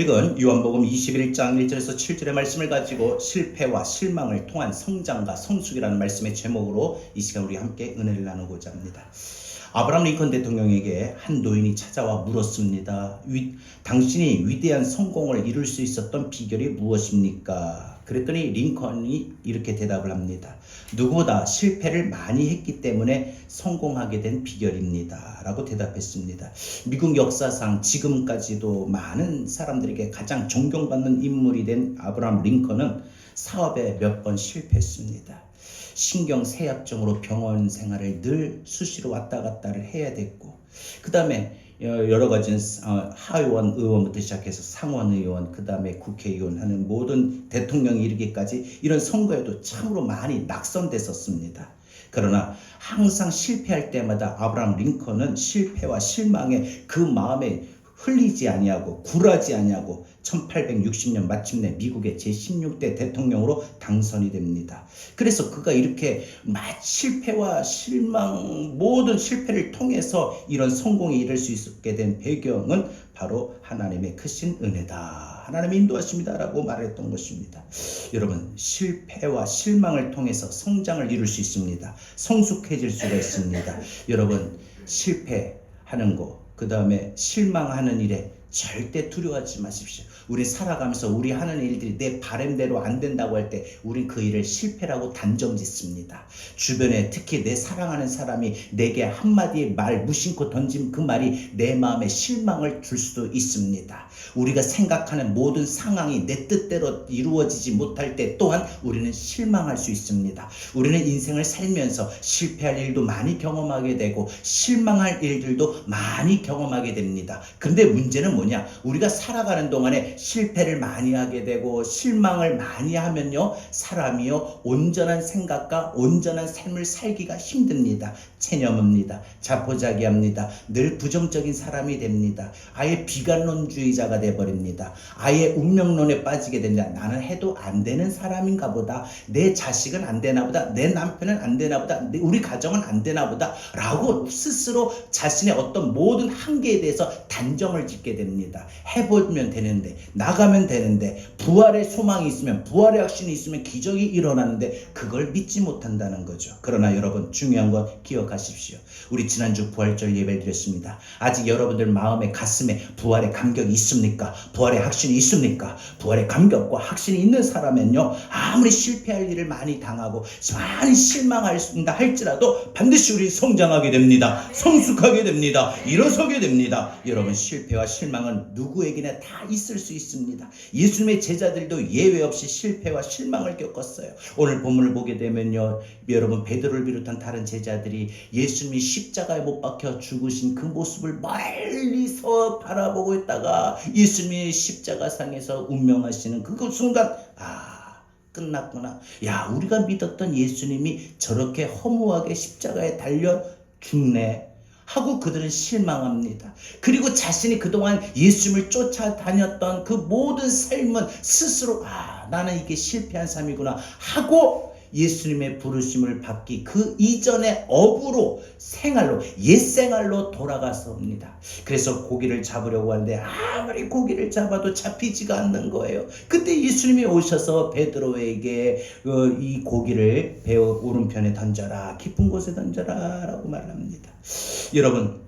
이건 요한복음 21장 1절에서 7절의 말씀을 가지고 실패와 실망을 통한 성장과 성숙이라는 말씀의 제목으로 이 시간 우리 함께 은혜를 나누고자 합니다. 아브라함 링컨 대통령에게 한 노인이 찾아와 물었습니다. 당신이 위대한 성공을 이룰 수 있었던 비결이 무엇입니까? 그랬더니 링컨이 이렇게 대답을 합니다. 누구보다 실패를 많이 했기 때문에 성공하게 된 비결입니다. 라고 대답했습니다. 미국 역사상 지금까지도 많은 사람들에게 가장 존경받는 인물이 된 아브라함 링컨은 사업에 몇 번 실패했습니다. 신경쇠약증으로 병원 생활을 늘 수시로 왔다 갔다를 해야 됐고, 그 다음에 여러 가지 하의원 의원부터 시작해서 상원 의원, 그 다음에 국회의원 하는 모든 대통령이 이르기까지 이런 선거에도 참으로 많이 낙선됐었습니다. 그러나 항상 실패할 때마다 아브라함 링컨은 실패와 실망에 그 마음에 흘리지 아니하고 굴하지 아니하고 1860년 마침내 미국의 제16대 대통령으로 당선이 됩니다. 그래서 그가 이렇게 실패와 실망, 모든 실패를 통해서 이런 성공에 이를 수 있게 된 배경은 바로 하나님의 크신 은혜다, 하나님의 인도하십니다 라고 말했던 것입니다. 여러분, 실패와 실망을 통해서 성장을 이룰 수 있습니다. 성숙해질 수가 있습니다. 여러분, 실패하는 거, 그 다음에 실망하는 일에 절대 두려워하지 마십시오. 우리 살아가면서 우리 하는 일들이 내 바람대로 안 된다고 할 때 우린 그 일을 실패라고 단정 짓습니다. 주변에 특히 내 사랑하는 사람이 내게 한마디의 말 무심코 던진 그 말이 내 마음에 실망을 줄 수도 있습니다. 우리가 생각하는 모든 상황이 내 뜻대로 이루어지지 못할 때 또한 우리는 실망할 수 있습니다. 우리는 인생을 살면서 실패할 일도 많이 경험하게 되고 실망할 일들도 많이 경험하게 됩니다. 근데 문제는 뭐냐? 우리가 살아가는 동안에 실패를 많이 하게 되고 실망을 많이 하면요, 사람이요 온전한 생각과 온전한 삶을 살기가 힘듭니다. 체념합니다. 자포자기합니다. 늘 부정적인 사람이 됩니다. 아예 비관론주의자가 돼버립니다. 아예 운명론에 빠지게 됩니다. 나는 해도 안 되는 사람인가 보다, 내 자식은 안 되나 보다, 내 남편은 안 되나 보다, 우리 가정은 안 되나 보다 라고 스스로 자신의 어떤 모든 한계에 대해서 단정을 짓게 됩니다. 해보면 되는데, 나가면 되는데, 부활의 소망이 있으면, 부활의 확신이 있으면 기적이 일어나는데 그걸 믿지 못한다는 거죠. 그러나 여러분, 중요한 건 기억하십시오. 우리 지난주 부활절 예배를 드렸습니다. 아직 여러분들 마음에 가슴에 부활의 감격이 있습니까? 부활의 확신이 있습니까? 부활의 감격과 확신이 있는 사람은요, 아무리 실패할 일을 많이 당하고 많이 실망한다 할지라도 반드시 우리 성장하게 됩니다. 성숙하게 됩니다. 일어서게 됩니다. 여러분, 실패와 실망은 누구에게나 다 있을 수 있습니다. 예수님의 제자들도 예외 없이 실패와 실망을 겪었어요. 오늘 본문을 보게 되면요, 여러분, 베드로를 비롯한 다른 제자들이 예수님이 십자가에 못 박혀 죽으신 그 모습을 멀리서 바라보고 있다가 예수님이 십자가상에서 운명하시는 그 순간, 끝났구나. 우리가 믿었던 예수님이 저렇게 허무하게 십자가에 달려 죽네 하고 그들은 실망합니다. 그리고 자신이 그동안 예수님을 쫓아다녔던 그 모든 삶은 스스로 나는 이게 실패한 삶이구나 하고 예수님의 부르심을 받기 그 이전의 업으로, 생활로, 옛생활로 돌아갔습니다. 그래서 고기를 잡으려고 하는데 아무리 고기를 잡아도 잡히지가 않는 거예요. 그때 예수님이 오셔서 베드로에게 이 고기를 배 오른편에 던져라, 깊은 곳에 던져라 라고 말합니다. 여러분,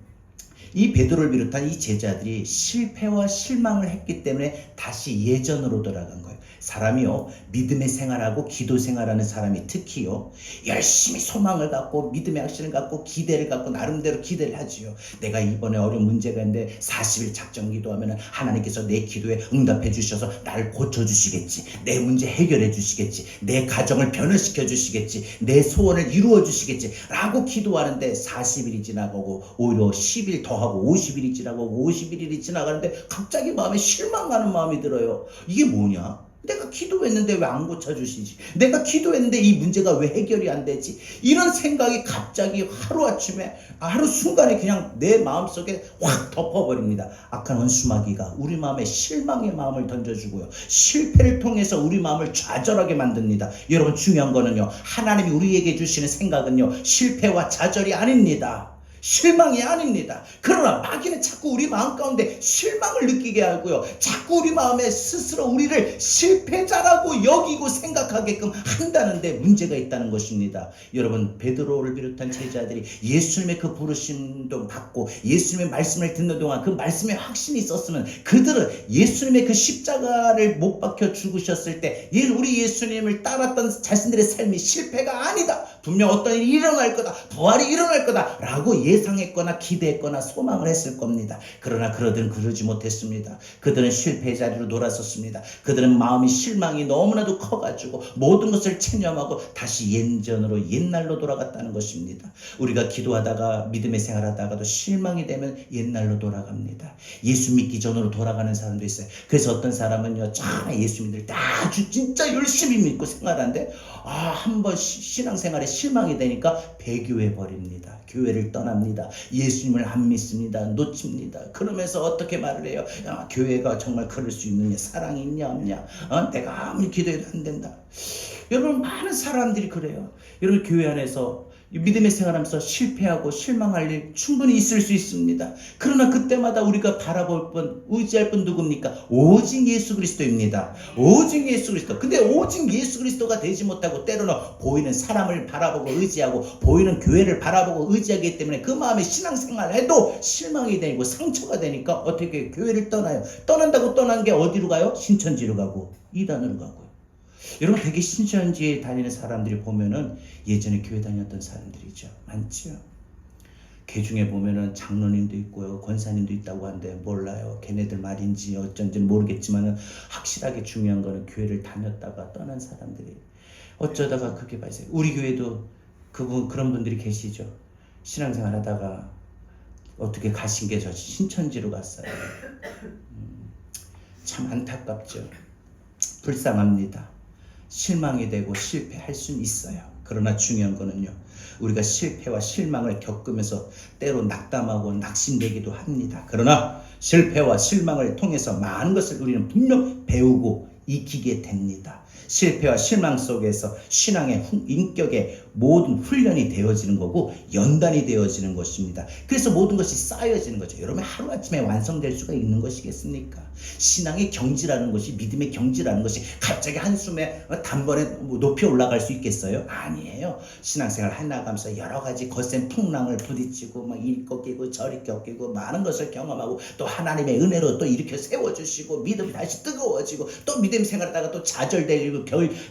이 베드로를 비롯한 이 제자들이 실패와 실망을 했기 때문에 다시 예전으로 돌아간 거예요. 사람이요, 믿음의 생활하고 기도 생활하는 사람이 특히요, 열심히 소망을 갖고 믿음의 확신을 갖고 기대를 갖고 나름대로 기대를 하지요. 내가 이번에 어려운 문제가 있는데 40일 작정 기도하면 하나님께서 내 기도에 응답해 주셔서 나를 고쳐주시겠지, 내 문제 해결해 주시겠지, 내 가정을 변화시켜 주시겠지, 내 소원을 이루어 주시겠지 라고 기도하는데 40일이 지나가고 오히려 10일 더하고 50일이 지나가고 51일이 지나가는데 갑자기 마음에 실망하는 마음이 들어요. 이게 뭐냐? 내가 기도했는데 왜 안 고쳐주시지? 내가 기도했는데 이 문제가 왜 해결이 안 되지? 이런 생각이 갑자기 하루아침에, 하루 순간에 그냥 내 마음속에 확 덮어버립니다. 악한 원수마귀가 우리 마음에 실망의 마음을 던져주고요, 실패를 통해서 우리 마음을 좌절하게 만듭니다. 여러분, 중요한 거는요, 하나님이 우리에게 주시는 생각은요, 실패와 좌절이 아닙니다. 실망이 아닙니다. 그러나 마귀는 자꾸 우리 마음 가운데 실망을 느끼게 하고요. 자꾸 우리 마음에 스스로 우리를 실패자라고 여기고 생각하게끔 한다는데 문제가 있다는 것입니다. 여러분, 베드로를 비롯한 제자들이 예수님의 그 부르심도 받고 예수님의 말씀을 듣는 동안 그 말씀에 확신이 있었으면 그들은 예수님의 그 십자가를 못 박혀 죽으셨을 때 우리 예수님을 따랐던 자신들의 삶이 실패가 아니다. 분명 어떤 일이 일어날 거다. 부활이 일어날 거다. 라고 예상했거나 기대했거나 소망을 했을 겁니다. 그러나 그들은 그러지 못했습니다. 그들은 실패의 자리로 돌아섰습니다. 그들은 마음이 실망이 너무나도 커가지고 모든 것을 체념하고 다시 옛날로 돌아갔다는 것입니다. 우리가 기도하다가 믿음의 생활하다가도 실망이 되면 옛날로 돌아갑니다. 예수 믿기 전으로 돌아가는 사람도 있어요. 그래서 어떤 사람은요, 참 예수 믿을 때 아주 진짜 열심히 믿고 생활하는데 한번 신앙생활에 실망이 되니까 배교해 버립니다. 교회를 떠납니다. 예수님을 안 믿습니다. 놓칩니다. 그러면서 어떻게 말을 해요? 교회가 정말 그럴 수 있느냐? 사랑이 있냐 없냐? 내가 아무리 기도해도 안 된다. 여러분, 많은 사람들이 그래요. 여러분, 교회 안에서 믿음의 생활하면서 실패하고 실망할 일 충분히 있을 수 있습니다. 그러나 그때마다 우리가 바라볼 분, 의지할 분 누굽니까? 오직 예수 그리스도입니다. 오직 예수 그리스도. 근데 오직 예수 그리스도가 되지 못하고 때로는 보이는 사람을 바라보고 의지하고 보이는 교회를 바라보고 의지하기 때문에 그 마음에 신앙생활을 해도 실망이 되고 상처가 되니까 어떻게 교회를 떠나요? 떠난다고 떠난 게 어디로 가요? 신천지로 가고 이단으로 가고요. 여러분, 되게 신천지에 다니는 사람들이 보면은 예전에 교회 다녔던 사람들이죠. 많죠. 그 중에 보면은 장로님도 있고요, 권사님도 있다고 하는데 몰라요. 걔네들 말인지 어쩐지 모르겠지만은 확실하게 중요한 거는 교회를 다녔다가 떠난 사람들이 어쩌다가 그게 발생. 우리 교회도 그런 분들이 계시죠. 신앙생활 하다가 어떻게 가신 게 저 신천지로 갔어요. 참 안타깝죠. 불쌍합니다. 실망이 되고 실패할 수는 있어요. 그러나 중요한 거는요, 우리가 실패와 실망을 겪으면서 때로 낙담하고 낙심되기도 합니다. 그러나 실패와 실망을 통해서 많은 것을 우리는 분명 배우고 익히게 됩니다. 실패와 실망 속에서 신앙의 인격의 모든 훈련이 되어지는 거고 연단이 되어지는 것입니다. 그래서 모든 것이 쌓여지는 거죠. 여러분, 하루아침에 완성될 수가 있는 것이겠습니까? 신앙의 경지라는 것이, 믿음의 경지라는 것이 갑자기 한숨에 단번에 높이 올라갈 수 있겠어요? 아니에요. 신앙생활 해나가면서 여러 가지 거센 풍랑을 부딪히고 막 이리 꺾이고 저리 꺾이고 많은 것을 경험하고 또 하나님의 은혜로 또 일으켜 세워주시고 믿음이 다시 뜨거워지고 또 믿음 생활하다가 또 좌절되고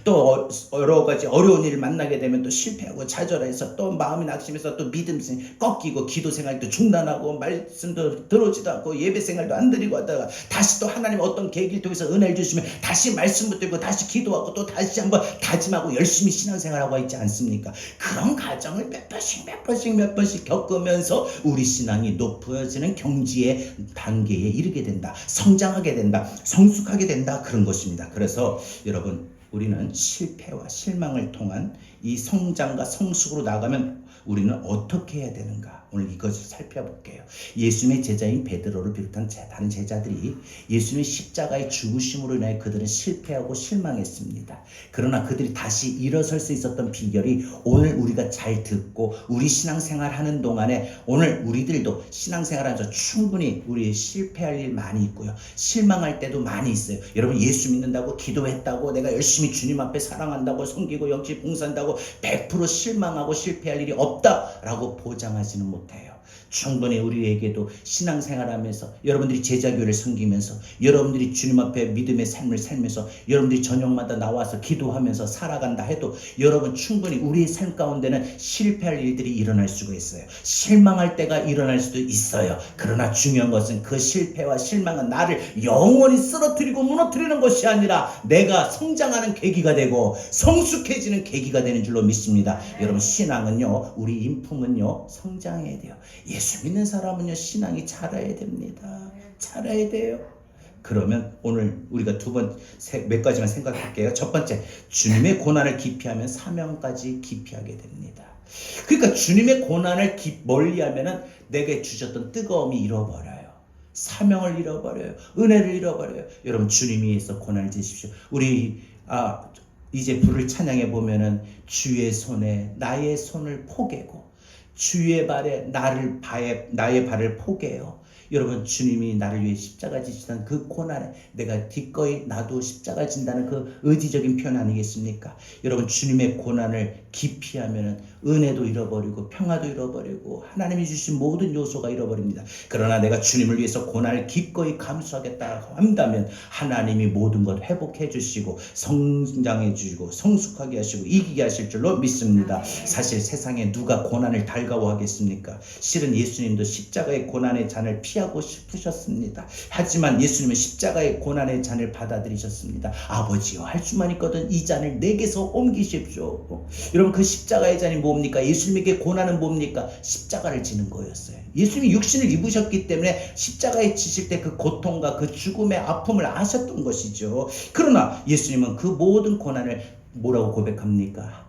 또 여러 가지 어려운 일을 만나게 되면 또 실패하고 좌절해서 또 마음이 낙심해서 또 믿음 꺾이고 기도 생활도 중단하고 말씀도 들어오지도 않고 예배 생활도 안 드리고 하다가 다시 또 하나님 어떤 계기를 통해서 은혜를 주시면 다시 말씀도 드리고 다시 기도하고 또 다시 한번 다짐하고 열심히 신앙생활하고 있지 않습니까? 그런 과정을 몇 번씩 겪으면서 우리 신앙이 높아지는 경지의 단계에 이르게 된다. 성장하게 된다. 성숙하게 된다. 그런 것입니다. 그래서 여러분, 우리는 실패와 실망을 통한 이 성장과 성숙으로 나가면 우리는 어떻게 해야 되는가? 오늘 이것을 살펴볼게요. 예수님의 제자인 베드로를 비롯한 다른 제자들이 예수님의 십자가의 죽으심으로 인해 그들은 실패하고 실망했습니다. 그러나 그들이 다시 일어설 수 있었던 비결이 오늘 우리가 잘 듣고 우리 신앙생활 하는 동안에 오늘 우리들도 신앙생활하면서 충분히 우리 실패할 일 많이 있고요. 실망할 때도 많이 있어요. 여러분, 예수 믿는다고 기도했다고 내가 열심히 주님 앞에 사랑한다고 섬기고 영치 봉사한다고 100% 실망하고 실패할 일이 없다라고 보장하지는 못해요. 충분히 우리에게도 신앙생활하면서 여러분들이 제자교회를 섬기면서 여러분들이 주님 앞에 믿음의 삶을 살면서 여러분들이 저녁마다 나와서 기도하면서 살아간다 해도 여러분 충분히 우리의 삶 가운데는 실패할 일들이 일어날 수가 있어요. 실망할 때가 일어날 수도 있어요. 그러나 중요한 것은 그 실패와 실망은 나를 영원히 쓰러뜨리고 무너뜨리는 것이 아니라 내가 성장하는 계기가 되고 성숙해지는 계기가 되는 줄로 믿습니다. 여러분, 신앙은요, 우리 인품은요, 성장해야 돼요. 예수 믿는 사람은요, 신앙이 자라야 됩니다. 자라야 돼요. 그러면 오늘 우리가 몇 가지만 생각할게요. 첫 번째, 주님의 고난을 기피하면 사명까지 기피하게 됩니다. 그러니까 주님의 고난을 멀리하면은 내게 주셨던 뜨거움이 잃어버려요. 사명을 잃어버려요. 은혜를 잃어버려요. 여러분, 주님 위해서 고난을 지십시오. 우리 이제 불을 찬양해 보면은 주의 손에 나의 손을 포개고 주의 발에 나의 발을 포개요. 여러분, 주님이 나를 위해 십자가 지시던 그 고난에 내가 기꺼이 나도 십자가 진다는 그 의지적인 표현 아니겠습니까? 여러분, 주님의 고난을 기피하면 은혜도 잃어버리고 평화도 잃어버리고 하나님이 주신 모든 요소가 잃어버립니다. 그러나 내가 주님을 위해서 고난을 기꺼이 감수하겠다고 한다면 하나님이 모든 것 회복해 주시고 성장해 주시고 성숙하게 하시고 이기게 하실 줄로 믿습니다. 사실 세상에 누가 고난을 달가워하겠습니까? 실은 예수님도 십자가의 고난의 잔을 피하고 싶으셨습니다. 하지만 예수님은 십자가의 고난의 잔을 받아들이셨습니다. 아버지여, 할 수만 있거든 이 잔을 내게서 옮기십시오. 여러분, 그 십자가의 잔이 뭡니까? 예수님에게 고난은 뭡니까? 십자가를 지는 거였어요. 예수님이 육신을 입으셨기 때문에 십자가에 지실 때 그 고통과 그 죽음의 아픔을 아셨던 것이죠. 그러나 예수님은 그 모든 고난을 뭐라고 고백합니까?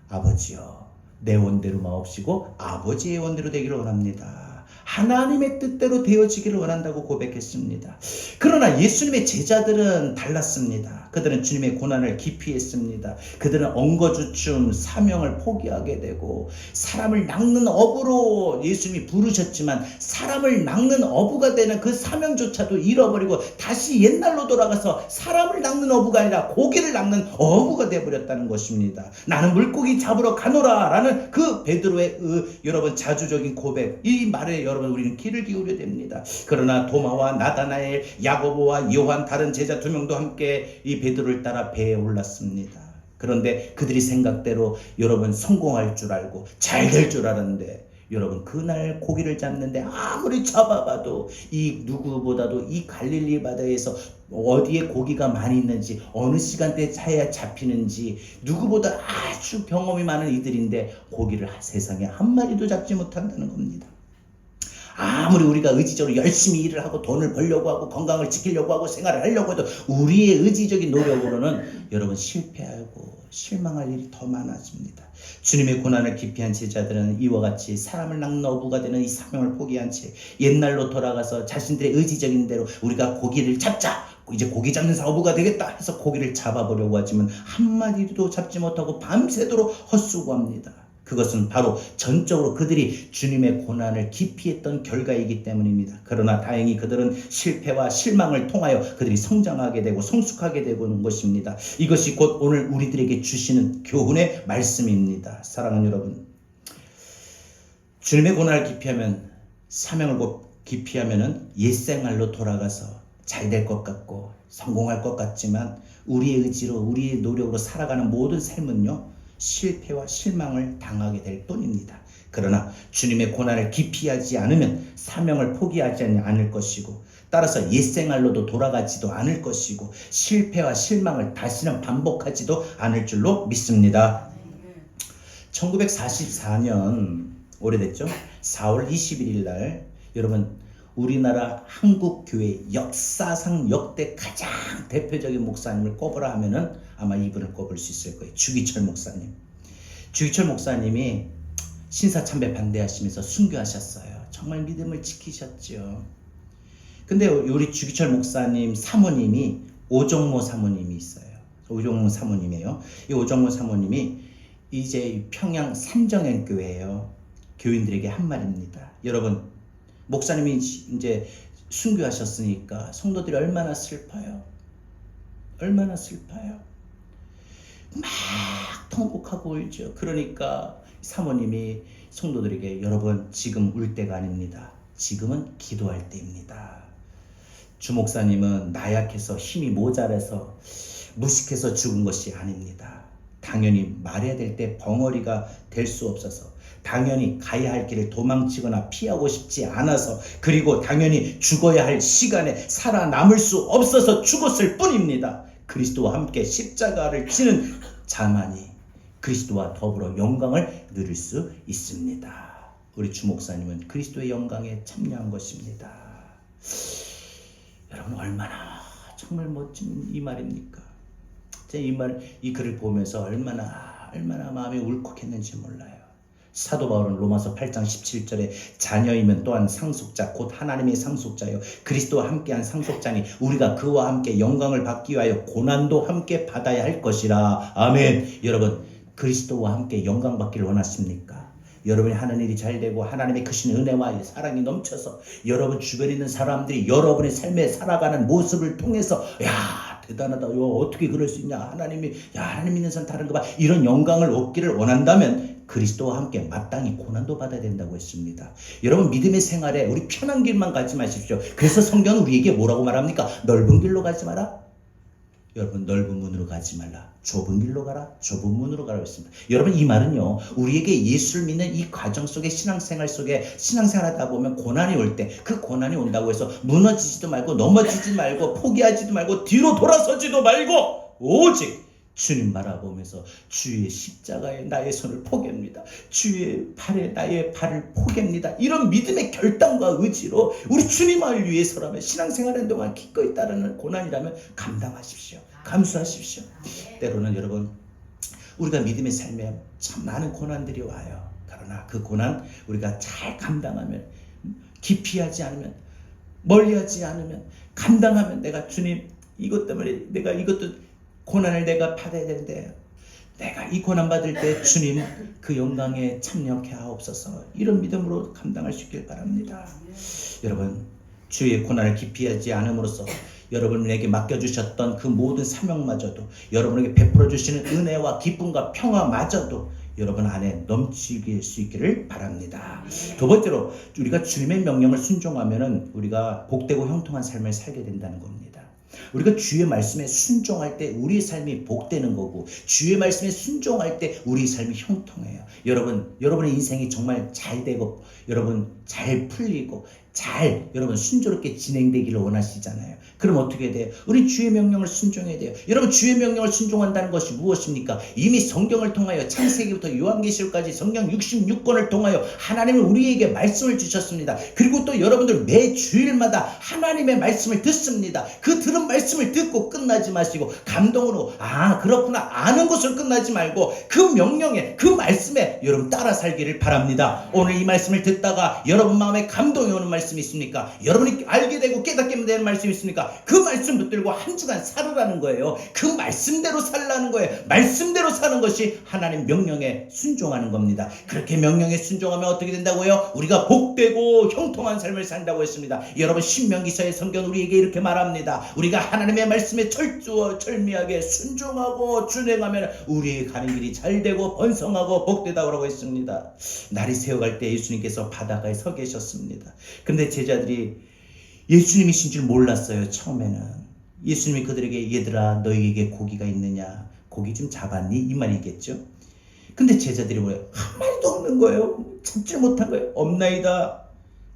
아버지여, 내 원대로 마옵시고 아버지의 원대로 되기를 원합니다. 하나님의 뜻대로 되어지기를 원한다고 고백했습니다. 그러나 예수님의 제자들은 달랐습니다. 그들은 주님의 고난을 기피했습니다. 그들은 엉거주춤 사명을 포기하게 되고 사람을 낚는 어부로 예수님이 부르셨지만 사람을 낚는 어부가 되는 그 사명조차도 잃어버리고 다시 옛날로 돌아가서 사람을 낚는 어부가 아니라 고기를 낚는 어부가 되어버렸다는 것입니다. 나는 물고기 잡으러 가노라 라는 그 베드로의 여러분 자주적인 고백, 이 말에 여러분 우리는 귀를 기울여야 됩니다. 그러나 도마와 나다나엘, 야고보와 요한 다른 제자 2명도 함께 이 베드로를 따라 배에 올랐습니다. 그런데 그들이 생각대로 여러분 성공할 줄 알고 잘 될 줄 알았는데 여러분 그날 고기를 잡는데 아무리 잡아봐도 이 누구보다도 이 갈릴리 바다에서 어디에 고기가 많이 있는지 어느 시간대에 차야 잡히는지 누구보다 아주 경험이 많은 이들인데 고기를 세상에 한 마리도 잡지 못한다는 겁니다. 아무리 우리가 의지적으로 열심히 일을 하고 돈을 벌려고 하고 건강을 지키려고 하고 생활을 하려고 해도 우리의 의지적인 노력으로는 여러분 실패하고 실망할 일이 더 많아집니다. 주님의 고난을 기피한 제자들은 이와 같이 사람을 낚는 어부가 되는 이 사명을 포기한 채 옛날로 돌아가서 자신들의 의지적인 대로 우리가 고기를 잡자, 이제 고기 잡는 어부가 되겠다 해서 고기를 잡아보려고 하지만 한 마리도 잡지 못하고 밤새도록 헛수고합니다. 그것은 바로 전적으로 그들이 주님의 고난을 기피했던 결과이기 때문입니다. 그러나 다행히 그들은 실패와 실망을 통하여 그들이 성장하게 되고 성숙하게 되는 것입니다. 이것이 곧 오늘 우리들에게 주시는 교훈의 말씀입니다. 사랑하는 여러분, 주님의 고난을 기피하면 사명을 기피하면은 옛생활로 돌아가서 잘 될 것 같고 성공할 것 같지만 우리의 의지로 우리의 노력으로 살아가는 모든 삶은요 실패와 실망을 당하게 될 뿐입니다. 그러나 주님의 고난을 기피하지 않으면 사명을 포기하지 않을 것이고 따라서 옛생활로도 돌아가지도 않을 것이고 실패와 실망을 다시는 반복하지도 않을 줄로 믿습니다. 1944년 오래됐죠? 4월 21일 날 여러분 우리나라 한국교회 역사상 역대 가장 대표적인 목사님을 꼽으라 하면은 아마 이분을 꼽을 수 있을 거예요. 주기철 목사님. 주기철 목사님이 신사참배 반대하시면서 순교하셨어요. 정말 믿음을 지키셨죠. 근데 우리 주기철 목사님 사모님이 오정모 사모님이 있어요. 오정모 사모님이에요. 이 오정모 사모님이 이제 평양 삼정연교회예요. 교인들에게 한 말입니다. 여러분, 목사님이 이제 순교하셨으니까 성도들이 얼마나 슬퍼요. 얼마나 슬퍼요. 막 통곡하고 울죠. 그러니까 사모님이 성도들에게 여러분 지금 울 때가 아닙니다. 지금은 기도할 때입니다. 주 목사님은 나약해서 힘이 모자라서 무식해서 죽은 것이 아닙니다. 당연히 말해야 될 때 벙어리가 될 수 없어서 당연히 가야 할 길을 도망치거나 피하고 싶지 않아서 그리고 당연히 죽어야 할 시간에 살아남을 수 없어서 죽었을 뿐입니다. 그리스도와 함께 십자가를 지는 자만이 그리스도와 더불어 영광을 누릴 수 있습니다. 우리 주 목사님은 그리스도의 영광에 참여한 것입니다. 여러분 얼마나 정말 멋진 이 말입니까? 제가 이 글을 보면서 얼마나 마음이 울컥했는지 몰라요. 사도 바울은 로마서 8장 17절에 자녀이면 또한 상속자 곧 하나님의 상속자요 그리스도와 함께한 상속자니 우리가 그와 함께 영광을 받기 위하여 고난도 함께 받아야 할 것이라. 아멘. 여러분 그리스도와 함께 영광 받기를 원하십니까? 여러분이 하는 일이 잘 되고 하나님의 크신 은혜와 사랑이 넘쳐서 여러분 주변에 있는 사람들이 여러분의 삶에 살아가는 모습을 통해서 야 대단하다. 어떻게 그럴 수 있냐. 하나님이 하나님 믿는 사람 다른 거 봐. 이런 영광을 얻기를 원한다면 그리스도와 함께 마땅히 고난도 받아야 된다고 했습니다. 여러분 믿음의 생활에 우리 편한 길만 가지 마십시오. 그래서 성경은 우리에게 뭐라고 말합니까? 넓은 길로 가지 마라. 여러분 넓은 문으로 가지 말라. 좁은 길로 가라. 좁은 문으로 가라고 했습니다. 여러분 이 말은요. 우리에게 예수를 믿는 이 과정 속에 신앙생활 속에 신앙생활하다 보면 고난이 올 때 그 고난이 온다고 해서 무너지지도 말고 넘어지지 말고 포기하지도 말고 뒤로 돌아서지도 말고 오직 주님 바라보면서 주의 십자가에 나의 손을 포갭니다. 주의 팔에 나의 발을 포갭니다. 이런 믿음의 결단과 의지로 우리 주님을 위해서라면 신앙생활하는 동안 기꺼이 따르는 고난이라면 감당하십시오. 감수하십시오. 때로는 여러분 우리가 믿음의 삶에 참 많은 고난들이 와요. 그러나 그 고난 우리가 잘 감당하면 기피하지 않으면 멀리하지 않으면 감당하면 내가 주님 이것 때문에 내가 이것도 고난을 내가 받아야 되는데 내가 이 고난 받을 때 주님 그 영광에 참여케 하옵소서. 이런 믿음으로 감당할 수 있길 바랍니다. 여러분 주의 고난을 기피하지 않음으로써 여러분에게 맡겨주셨던 그 모든 사명마저도 여러분에게 베풀어 주시는 은혜와 기쁨과 평화마저도 여러분 안에 넘치길 수 있기를 바랍니다. 두 번째로 우리가 주님의 명령을 순종하면 우리가 복되고 형통한 삶을 살게 된다는 겁니다. 우리가 주의 말씀에 순종할 때 우리의 삶이 복되는 거고 주의 말씀에 순종할 때 우리의 삶이 형통해요. 여러분의 인생이 정말 잘 되고 여러분 잘 풀리고 여러분 순조롭게 진행되기를 원하시잖아요. 그럼 어떻게 돼요? 우리 주의 명령을 순종해야 돼요. 여러분 주의 명령을 순종한다는 것이 무엇입니까? 이미 성경을 통하여 창세기부터 요한계시록까지 성경 66권을 통하여 하나님은 우리에게 말씀을 주셨습니다. 그리고 또 여러분들 매 주일마다 하나님의 말씀을 듣습니다. 그 들은 말씀을 듣고 끝나지 마시고 감동으로 그렇구나 아는 것으로 끝나지 말고 그 명령에 그 말씀에 여러분 따라 살기를 바랍니다. 오늘 이 말씀을 듣다가 여러분 마음에 감동이 오는 말씀이 있습니까? 여러분이 알게 되고 깨닫게 되는 말씀이 있습니까? 그 말씀 붙들고 한 주간 살으라는 거예요. 그 말씀대로 살라는 거예요. 말씀대로 사는 것이 하나님 명령에 순종하는 겁니다. 그렇게 명령에 순종하면 어떻게 된다고요? 우리가 복되고 형통한 삶을 산다고 했습니다. 여러분 신명기서의 성경 우리에게 이렇게 말합니다. 우리가 하나님의 말씀에 철저하게 순종하고 준행하면 우리의 가는 길이 잘 되고 번성하고 복되다고 했습니다. 날이 새어갈 때 예수님께서 바닷가에 서 계셨습니다. 그런데 제자들이 예수님이신 줄 몰랐어요. 처음에는 예수님이 그들에게 얘들아 너희에게 고기가 있느냐 고기 좀 잡았니? 이 말이겠죠. 근데 제자들이 뭐예요? 한 마리도 없는 거예요. 잡지 못한 거예요. 없나이다.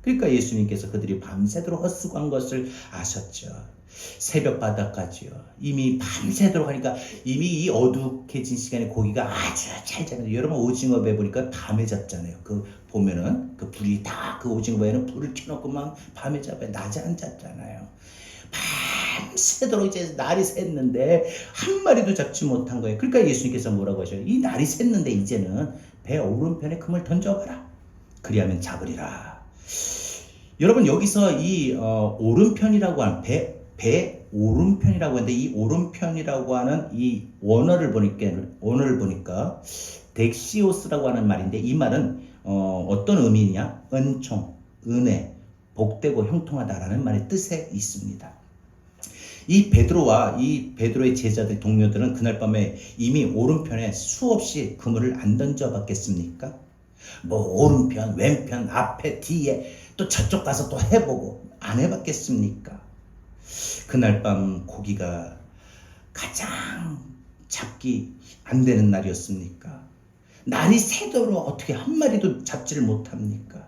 그러니까 예수님께서 그들이 밤새도록 헛수고한 것을 아셨죠. 새벽 바다까지요. 이미 밤새도록 하니까 이미 이 어둑해진 시간에 고기가 아주 잘 잡는데 여러분 오징어 배 보니까 밤에 잡잖아요. 그 보면은 그 불이 다 그 오징어 배에는 불을 켜놓고만 밤에 잡아요. 낮에 안 잡잖아요. 밤새도록 이제 날이 샜는데 한 마리도 잡지 못한 거예요. 그러니까 예수님께서 뭐라고 하셔요? 이 날이 샜는데 이제는 배 오른편에 금을 던져봐라. 그리하면 잡으리라. 여러분 여기서 이 오른편이라고 하는 배 오른편이라고 하는데 이 오른편이라고 하는 이 원어를 보니까 덱시오스라고 하는 말인데 이 말은 어떤 의미냐? 은총, 은혜, 복되고 형통하다라는 말의 뜻에 있습니다. 이 베드로의 제자들 동료들은 그날 밤에 이미 오른편에 수없이 그물을 안 던져봤겠습니까? 뭐 오른편, 왼편, 앞에, 뒤에 또 저쪽 가서 또 해보고 안 해봤겠습니까? 그날 밤 고기가 가장 잡기 안 되는 날이었습니까? 날이 새도록 어떻게 한 마리도 잡지를 못합니까?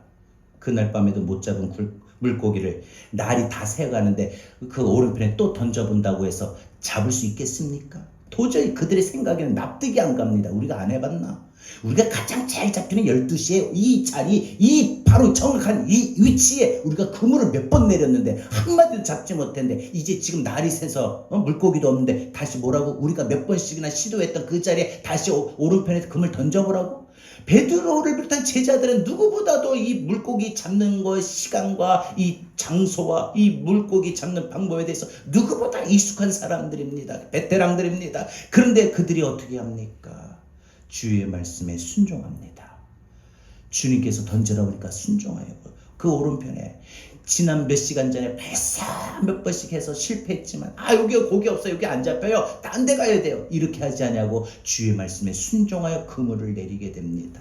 그날 밤에도 못 잡은 물고기를 날이 다 새가는데 그 오른편에 또 던져본다고 해서 잡을 수 있겠습니까? 도저히 그들의 생각에는 납득이 안 갑니다. 우리가 안 해봤나? 우리가 가장 잘 잡히는 12시에 이 자리, 이 바로 정확한 이 위치에 우리가 그물을 몇 번 내렸는데 한 마디도 잡지 못했는데 이제 지금 날이 새서 물고기도 없는데 다시 뭐라고? 우리가 몇 번씩이나 시도했던 그 자리에 다시 오른편에 그물 던져보라고? 베드로를 비롯한 제자들은 누구보다도 이 물고기 잡는 것 시간과 이 장소와 이 물고기 잡는 방법에 대해서 누구보다 익숙한 사람들입니다. 베테랑들입니다. 그런데 그들이 어떻게 합니까? 주의 말씀에 순종합니다. 주님께서 던져라 보니까 순종해요. 그 오른편에 지난 몇 시간 전에 발사 몇 번씩 해서 실패했지만 여기 고기 없어요. 여기 안 잡혀요. 딴 데 가야 돼요. 이렇게 하지 않냐고 주의 말씀에 순종하여 그물을 내리게 됩니다.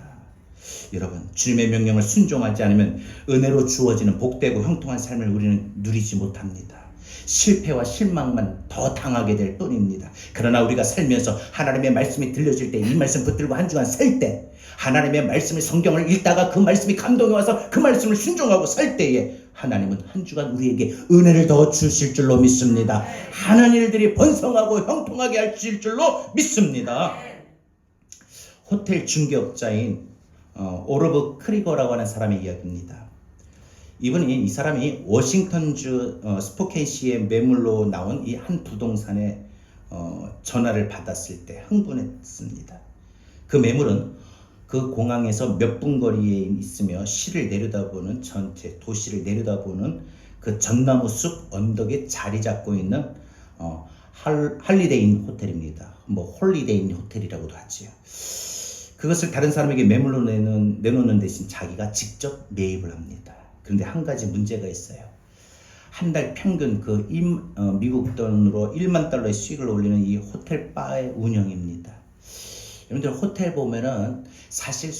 여러분, 주님의 명령을 순종하지 않으면 은혜로 주어지는 복되고 형통한 삶을 우리는 누리지 못합니다. 실패와 실망만 더 당하게 될 뿐입니다. 그러나 우리가 살면서 하나님의 말씀이 들려질 때, 이 말씀 붙들고 한 주간 살 때, 하나님의 말씀을, 성경을 읽다가 그 말씀이 감동이 와서 그 말씀을 순종하고 살 때에 하나님은 한 주간 우리에게 은혜를 더 주실 줄로 믿습니다. 하는 일들이 번성하고 형통하게 하실 줄로 믿습니다. 호텔 중개업자인 오르브 크리거라고 하는 사람의 이야기입니다. 이 사람이 워싱턴주 스포케이시의 매물로 나온 이 한 부동산에 전화를 받았을 때 흥분했습니다. 그 매물은 그 공항에서 몇 분 거리에 있으며 시를 내려다보는, 전체 도시를 내려다보는 그 전나무 숲 언덕에 자리 잡고 있는 할리데이 호텔입니다. 홀리데이 호텔이라고도 하지요. 그것을 다른 사람에게 매물로 내놓는 대신 자기가 직접 매입을 합니다. 그런데 한 가지 문제가 있어요. 한 달 평균 미국 돈으로 1만 달러의 수익을 올리는 이 호텔 바의 운영입니다. 여러분들 호텔 보면은 사실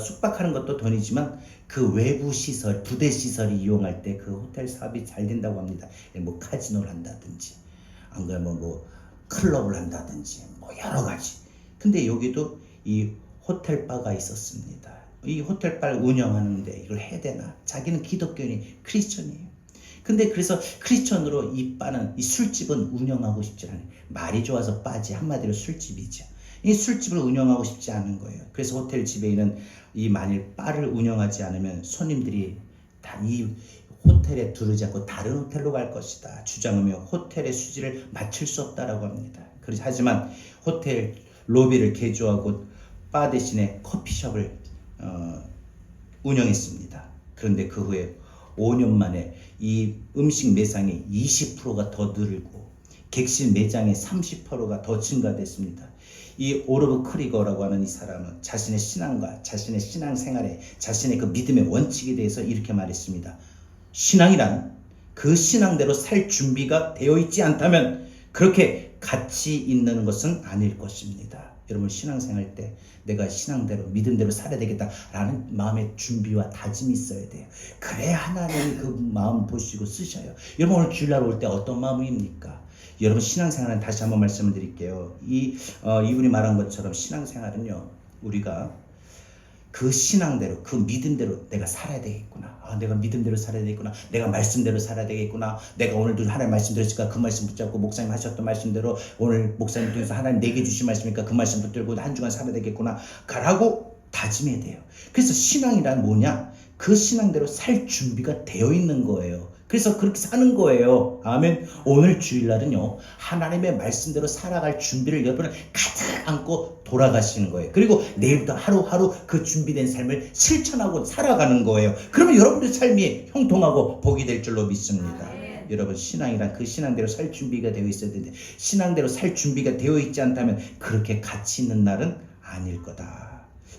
숙박하는 것도 돈이지만 그 외부 시설, 부대 시설이 이용할 때 그 호텔 사업이 잘 된다고 합니다. 카지노를 한다든지, 안 그러면 클럽을 한다든지, 여러 가지. 근데 여기도 이 호텔 바가 있었습니다. 이 호텔 바를 운영하는데 이걸 해야 되나? 자기는 기독교인이, 크리스천이에요. 근데 그래서 크리스천으로 이 술집은 운영하고 싶지 않아요. 말이 좋아서 바지, 한마디로 술집이죠. 이 술집을 운영하고 싶지 않은 거예요. 그래서 호텔 지배인은 만일 바를 운영하지 않으면 손님들이 다 이 호텔에 두르지 않고 다른 호텔로 갈 것이다 주장하며 호텔의 수지를 맞출 수 없다라고 합니다. 하지만 호텔 로비를 개조하고 바 대신에 커피숍을 운영했습니다. 그런데 그 후에 5년 만에 이 음식 매상이 20%가 더 늘고 객실 매장의 30%가 더 증가됐습니다. 이 오르브 크리거라고 하는 이 사람은 자신의 신앙과 자신의 신앙생활에, 자신의 그 믿음의 원칙에 대해서 이렇게 말했습니다. 신앙이란 그 신앙대로 살 준비가 되어 있지 않다면 그렇게 가치 있는 것은 아닐 것입니다. 여러분, 신앙생활 때 내가 신앙대로, 믿음대로 살아야 되겠다라는 마음의 준비와 다짐이 있어야 돼요. 그래야 하나님이 그 마음 보시고 쓰셔요. 여러분, 오늘 주일날 올 때 어떤 마음입니까? 여러분, 신앙생활은 다시 한번 말씀을 드릴게요. 이분이 말한 것처럼 신앙생활은요, 우리가 그 신앙대로, 그 믿음대로 내가 살아야 되겠구나. 내가 믿음대로 살아야 되겠구나. 내가 말씀대로 살아야 되겠구나. 내가 오늘도 하나님 말씀 들었으니까 그 말씀 붙잡고 목사님 하셨던 말씀대로 오늘 목사님 통해서 하나님 내게 주신 말씀이니까 그 말씀 붙들고 한 주간 살아야 되겠구나. 가라고 다짐해야 돼요. 그래서 신앙이란 뭐냐? 그 신앙대로 살 준비가 되어 있는 거예요. 그래서 그렇게 사는 거예요. 아멘. 오늘 주일날은요, 하나님의 말씀대로 살아갈 준비를 여러분은 가득 안고 돌아가시는 거예요. 그리고 내일부터 하루하루 그 준비된 삶을 실천하고 살아가는 거예요. 그러면 여러분의 삶이 형통하고 복이 될 줄로 믿습니다. 여러분, 신앙이란 그 신앙대로 살 준비가 되어 있어야 되는데, 신앙대로 살 준비가 되어 있지 않다면 그렇게 가치 있는 날은 아닐 거다.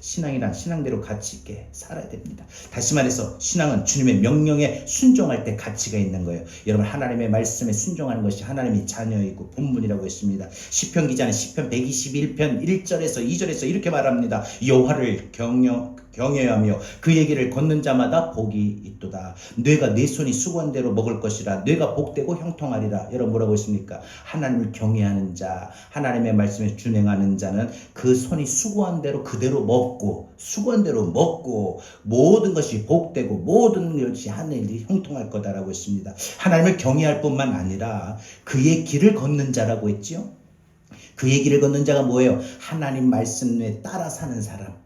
신앙이란 신앙대로 가치 있게 살아야 됩니다. 다시 말해서 신앙은 주님의 명령에 순종할 때 가치가 있는 거예요. 여러분, 하나님의 말씀에 순종하는 것이 하나님의 자녀이고 본분이라고 했습니다. 시편 기자는 시편 121편 1절에서 2절에서 이렇게 말합니다. 여호와를 경외하며 그 얘기를 걷는 자마다 복이 있도다. 뇌가 내 손이 수고한 대로 먹을 것이라. 뇌가 복되고 형통하리라. 여러분, 뭐라고 했습니까? 하나님을 경외하는 자, 하나님의 말씀에 준행하는 자는 그 손이 수고한 대로 그대로 먹고, 수고한 대로 먹고 모든 것이 복되고 모든 것이 하늘이 형통할 거다라고 했습니다. 하나님을 경외할 뿐만 아니라 그의 길을 걷는 자라고 했지요. 그의 길을 걷는 자가 뭐예요? 하나님 말씀에 따라 사는 사람.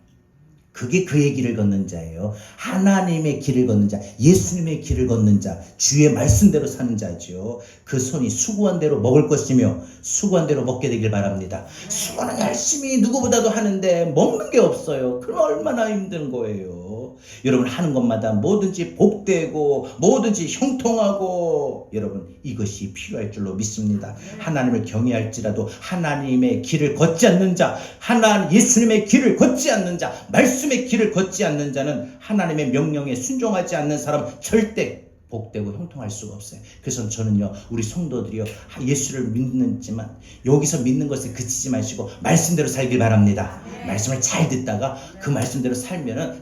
그게 그의 길을 걷는 자예요. 하나님의 길을 걷는 자, 예수님의 길을 걷는 자, 주의 말씀대로 사는 자죠. 그 손이 수고한 대로 먹을 것이며 수고한 대로 먹게 되길 바랍니다. 수고는 열심히 누구보다도 하는데 먹는 게 없어요. 그럼 얼마나 힘든 거예요. 마십시오. 여러분 하는 것마다 뭐든지 복되고 뭐든지 형통하고 여러분 이것이 필요할 줄로 믿습니다. 하나님을 경외할지라도 하나님의 길을 걷지 않는 자, 예수님의 길을 걷지 않는 자, 말씀의 길을 걷지 않는 자는 하나님의 명령에 순종하지 않는 사람 절대 복되고 형통할 수가 없어요. 그래서 저는요, 우리 성도들이요, 예수를 믿는지만 여기서 믿는 것에 그치지 마시고 말씀대로 살길 바랍니다. 말씀을 잘 듣다가 그 말씀대로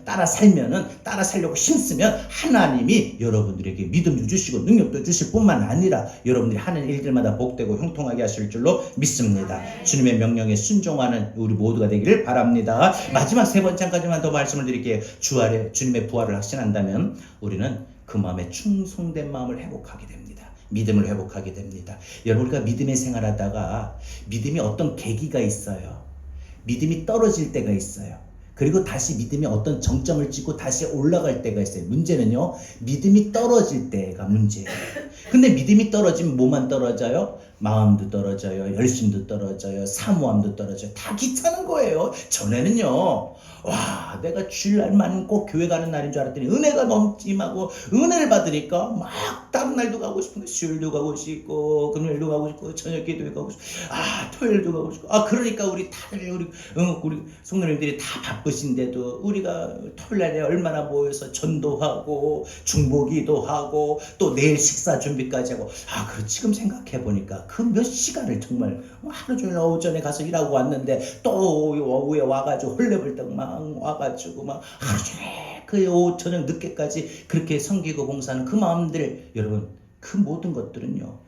따라 살려고 힘쓰면 하나님이 여러분들에게 믿음도 주시고 능력도 주실 뿐만 아니라 여러분들이 하는 일들마다 복되고 형통하게 하실 줄로 믿습니다. 주님의 명령에 순종하는 우리 모두가 되기를 바랍니다. 마지막 세 번째 한 가지만 더 말씀을 드릴게요. 주님의 부활을 확신한다면 우리는 그 마음에 충성된 마음을 회복하게 됩니다. 믿음을 회복하게 됩니다. 여러분, 우리가 믿음의 생활하다가 믿음이 어떤 계기가 있어요. 믿음이 떨어질 때가 있어요. 그리고 다시 믿음이 어떤 정점을 찍고 다시 올라갈 때가 있어요. 문제는요, 믿음이 떨어질 때가 문제예요. 근데 믿음이 떨어지면 뭐만 떨어져요? 마음도 떨어져요. 열심도 떨어져요. 사모함도 떨어져요. 다 귀찮은 거예요. 전에는요, 와, 내가 주일날만 꼭 교회 가는 날인 줄 알았더니 은혜가 넘침하고 은혜를 받으니까 막 다른 날도 가고 싶은데 수요일도 가고 싶고 금요일도 가고 싶고 저녁 기도에 가고 싶고 토요일도 가고 싶고 그러니까 우리 다들 우리 성도님들이 다 바쁘신데도 우리가 토요일날에 얼마나 모여서 전도하고 중보기도 하고 또 내일 식사 준비까지 하고 그리고 지금 생각해 보니까 그 몇 시간을 정말 하루 종일 오전에 가서 일하고 왔는데 또 오후에 와가지고 헐레벌떡 막 와가지고 막 하루 종일 그 저녁 늦게까지 그렇게 섬기고 봉사하는 그 마음들, 여러분 그 모든 것들은요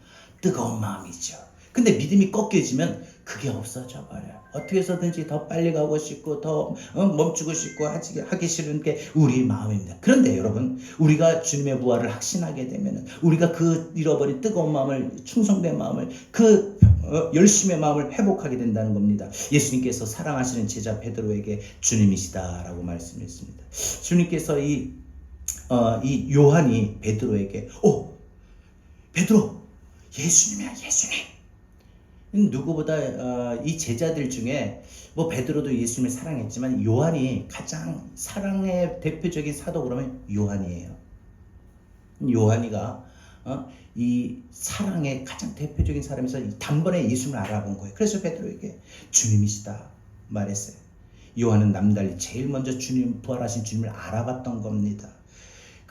뜨거운 마음이죠. 근데 믿음이 꺾여지면 그게 없어져 버려요. 어떻게 해서든지 더 빨리 가고 싶고 더 멈추고 싶고 하기 싫은 게 우리 마음입니다. 그런데 여러분, 우리가 주님의 부활을 확신하게 되면 우리가 그 잃어버린 뜨거운 마음을, 충성된 마음을, 그 열심의 마음을 회복하게 된다는 겁니다. 예수님께서 사랑하시는 제자 베드로에게 주님이시다라고 말씀했습니다. 주님께서 이 요한이 베드로에게 베드로 예수님이야, 예수님. 누구보다 이 제자들 중에 베드로도 예수님을 사랑했지만 요한이 가장 사랑의 대표적인 사도 그러면 요한이에요. 요한이가 이 사랑의 가장 대표적인 사람에서 단번에 예수님을 알아본 거예요. 그래서 베드로에게 주님이시다 말했어요. 요한은 남달리 제일 먼저 부활하신 주님을 알아봤던 겁니다.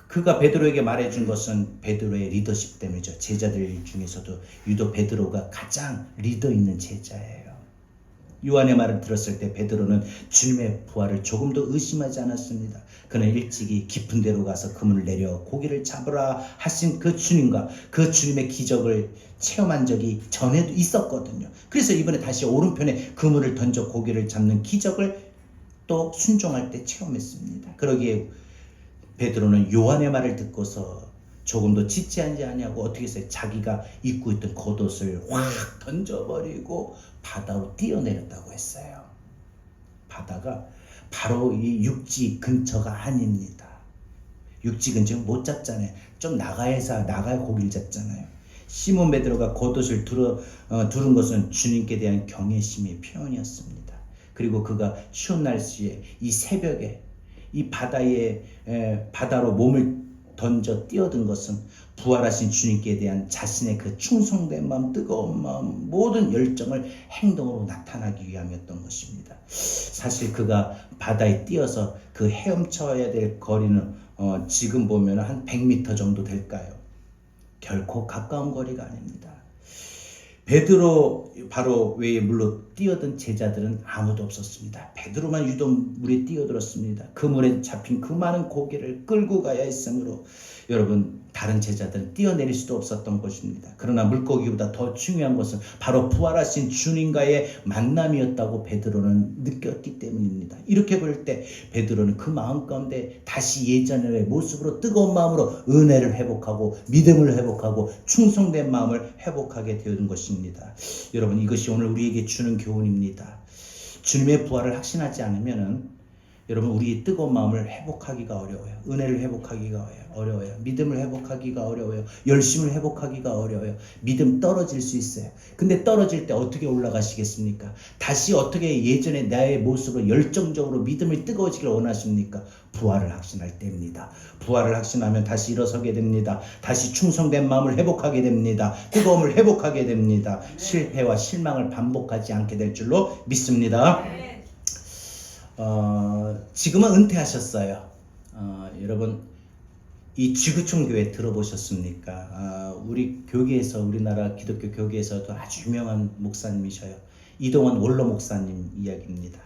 그가 베드로에게 말해준 것은 베드로의 리더십 때문이죠. 제자들 중에서도 유독 베드로가 가장 리더 있는 제자예요. 요한의 말을 들었을 때 베드로는 주님의 부활을 조금도 의심하지 않았습니다. 그는 일찍이 깊은 데로 가서 그물을 내려 고기를 잡으라 하신 그 주님과 그 주님의 기적을 체험한 적이 전에도 있었거든요. 그래서 이번에 다시 오른편에 그물을 던져 고기를 잡는 기적을 또 순종할 때 체험했습니다. 그러기에 베드로는 요한의 말을 듣고서 조금도 지체하지 아니하고 어떻게 했어요? 자기가 입고 있던 겉옷을 확 던져버리고 바다로 뛰어내렸다고 했어요. 바다가 바로 이 육지 근처가 아닙니다. 육지 근처 못 잡잖아요. 좀 나가야 고기를 잡잖아요. 시몬 베드로가 겉옷을 두른 것은 주님께 대한 경외심의 표현이었습니다. 그리고 그가 추운 날씨에 이 새벽에 이 바다로 몸을 던져 뛰어든 것은 부활하신 주님께 대한 자신의 그 충성된 마음, 뜨거운 마음, 모든 열정을 행동으로 나타나기 위함이었던 것입니다. 사실 그가 바다에 뛰어서 그 헤엄쳐야 될 거리는 지금 보면 한 100m 정도 될까요? 결코 가까운 거리가 아닙니다. 베드로 바로 외에 물로 뛰어든 제자들은 아무도 없었습니다. 베드로만 유독 물에 뛰어들었습니다. 그 물에 잡힌 그 많은 고기를 끌고 가야 했으므로 여러분, 다른 제자들은 뛰어내릴 수도 없었던 것입니다. 그러나 물고기보다 더 중요한 것은 바로 부활하신 주님과의 만남이었다고 베드로는 느꼈기 때문입니다. 이렇게 볼 때 베드로는 그 마음 가운데 다시 예전의 모습으로 뜨거운 마음으로 은혜를 회복하고 믿음을 회복하고 충성된 마음을 회복하게 되는 것입니다. 여러분, 이것이 오늘 우리에게 주는 교훈입니다. 주님의 부활을 확신하지 않으면 여러분, 우리 뜨거운 마음을 회복하기가 어려워요. 은혜를 회복하기가 어려워요. 믿음을 회복하기가 어려워요. 열심을 회복하기가 어려워요. 믿음 떨어질 수 있어요. 근데 떨어질 때 어떻게 올라가시겠습니까? 다시 어떻게 예전에 나의 모습으로 열정적으로 믿음을 뜨거워지길 원하십니까? 부활을 확신할 때입니다. 부활을 확신하면 다시 일어서게 됩니다. 다시 충성된 마음을 회복하게 됩니다. 뜨거움을 회복하게 됩니다. 실패와 실망을 반복하지 않게 될 줄로 믿습니다. 지금은 은퇴하셨어요. 여러분, 이 지구촌 교회 들어보셨습니까? 우리 교계에서, 우리나라 기독교 교계에서도 아주 유명한 목사님이셔요. 이동원 원로 목사님 이야기입니다.